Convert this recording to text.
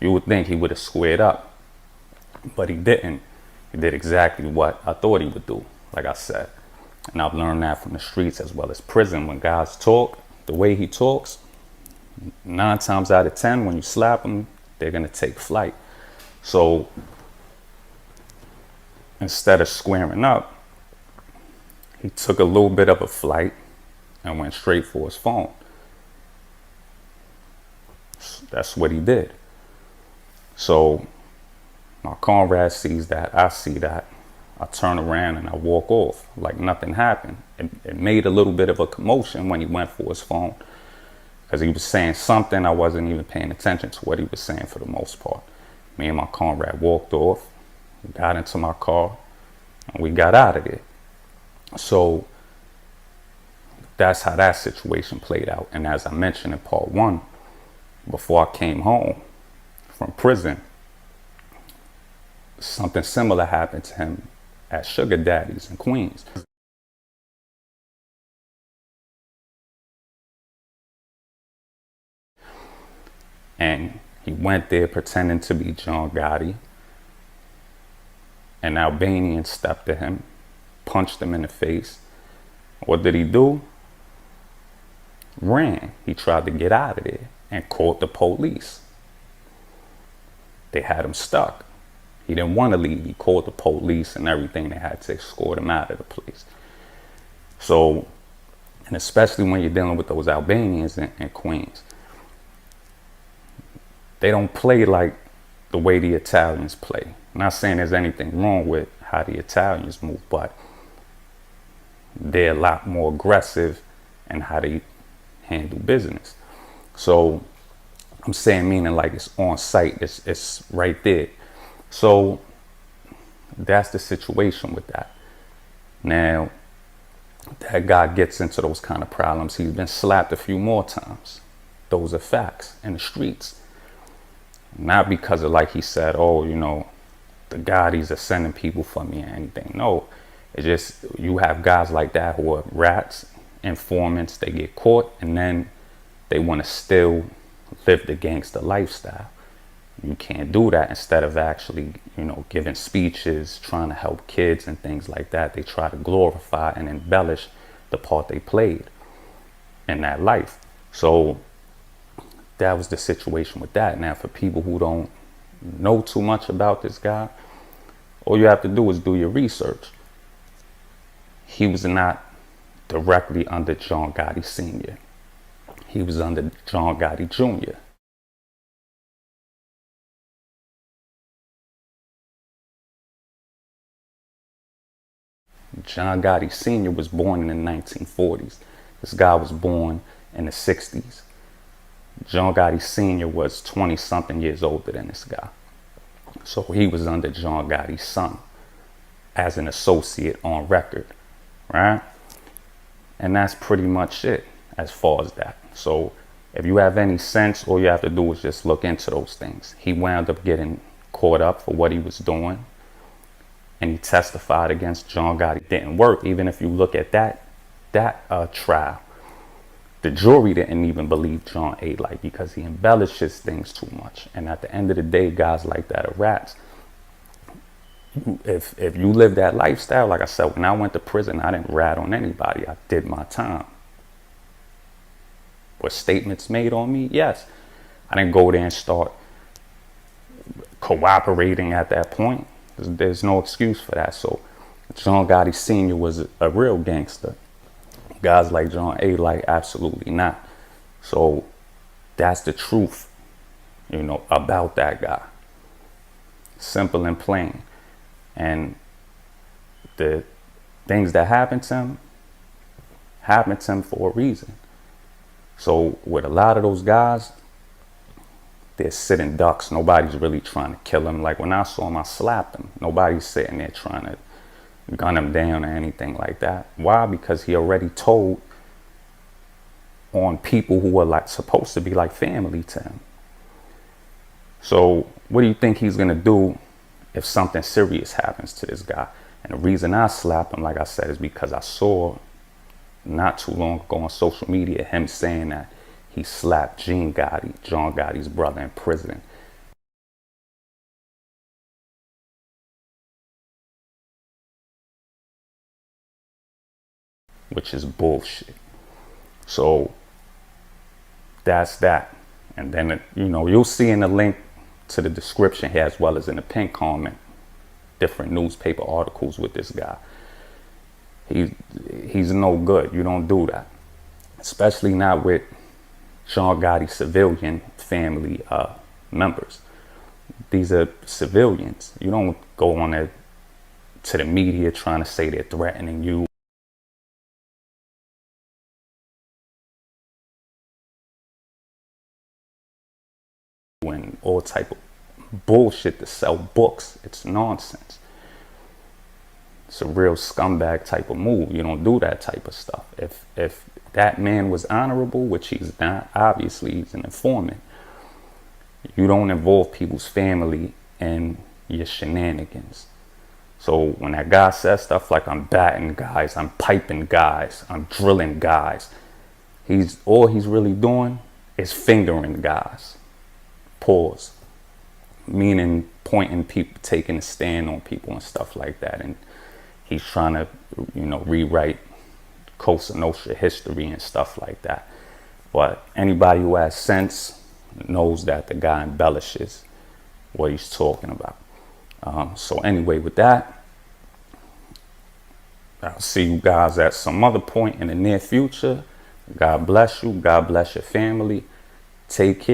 You would think he would have squared up, but he didn't. He did exactly what I thought he would do, like I said. And I've learned that from the streets as well as prison. When guys talk, the way he talks, 9 times out of 10, when you slap them, they're going to take flight. So instead of squaring up, he took a little bit of a flight and went straight for his phone. That's what he did. So my comrade sees that, I see that, I turn around and I walk off like nothing happened. It made a little bit of a commotion when he went for his phone, because he was saying something. I wasn't even paying attention to what he was saying for the most part. Me and my comrade walked off, got into my car, and we got out of there. So that's how that situation played out. And as I mentioned in part 1, before I came home from prison, something similar happened to him at Sugar Daddy's in Queens. And he went there pretending to be John Gotti. An Albanian stepped to him, punched him in the face. What did he do? Ran. He tried to get out of there and called the police. They had him stuck. He didn't want to leave. He called the police and everything. They had to escort him out of the place. So, and especially when you're dealing with those Albanians in Queens, they don't play like the way the Italians play. I'm not saying there's anything wrong with how the Italians move, but they're a lot more aggressive in how they handle business. So I'm saying, meaning like it's on site, it's right there. So that's the situation with that. Now, that guy gets into those kind of problems. He's been slapped a few more times. Those are facts in the streets. Not because of, like he said, oh, you know, the Gottis are sending people for me or anything. No, it's just you have guys like that who are rats, informants. They get caught and then they want to still live the gangster lifestyle. You can't do that. Instead of actually, you know, giving speeches, trying to help kids and things like that, they try to glorify and embellish the part they played in that life. So that was the situation with that. Now, for people who don't know too much about this guy, all you have to do is do your research. He was not directly under John Gotti Sr. He was under John Gotti Jr. John Gotti Sr. was born in the 1940s. This guy was born in the 60s. John Gotti Sr. was 20-something years older than this guy. So he was under John Gotti's son as an associate on record, right? And that's pretty much it as far as that. So if you have any sense, all you have to do is just look into those things. He wound up getting caught up for what he was doing, and he testified against John Gotti. It didn't work. Even if you look at that trial, the jury didn't even believe John Alite because he embellishes things too much. And at the end of the day, guys like that are rats. If you live that lifestyle, like I said, when I went to prison, I didn't rat on anybody. I did my time. Were statements made on me? Yes. I didn't go there and start cooperating at that point. There's no excuse for that. So John Gotti Sr. was a real gangster. Guys like John Alite, absolutely not. So that's the truth, you know, about that guy. Simple and plain. And the things that happened to him for a reason. So with a lot of those guys, they're sitting ducks. Nobody's really trying to kill him. Like when I saw him, I slapped him. Nobody's sitting there trying to gun him down or anything like that. Why? Because he already told on people who were like supposed to be like family to him. So what do you think he's gonna do if something serious happens to this guy? And the reason I slapped him, like I said, is because I saw not too long ago on social media him saying that he slapped John Gotti's brother in prison. which is bullshit. So that's that. And then, you know, you'll see in the link to the description here, as well as in the pinned comment, different newspaper articles with this guy. He's no good. You don't do that, especially not with Sean Gotti's civilian family members. These are civilians. You don't go on there to the media trying to say they're threatening you. And all type of bullshit to sell books. It's nonsense. It's a real scumbag type of move. You don't do that type of stuff. If that man was honorable, which he's not, obviously he's an informant, you don't involve people's family in your shenanigans. So when that guy says stuff like I'm batting guys, I'm piping guys, I'm drilling guys, all he's really doing is fingering guys. Pause. Meaning pointing people, taking a stand on people and stuff like that. And he's trying to, you know, rewrite Cosa Nostra history and stuff like that. But anybody who has sense knows that the guy embellishes what he's talking about. So anyway, with that, I'll see you guys at some other point in the near future. God bless you. God bless your family. Take care.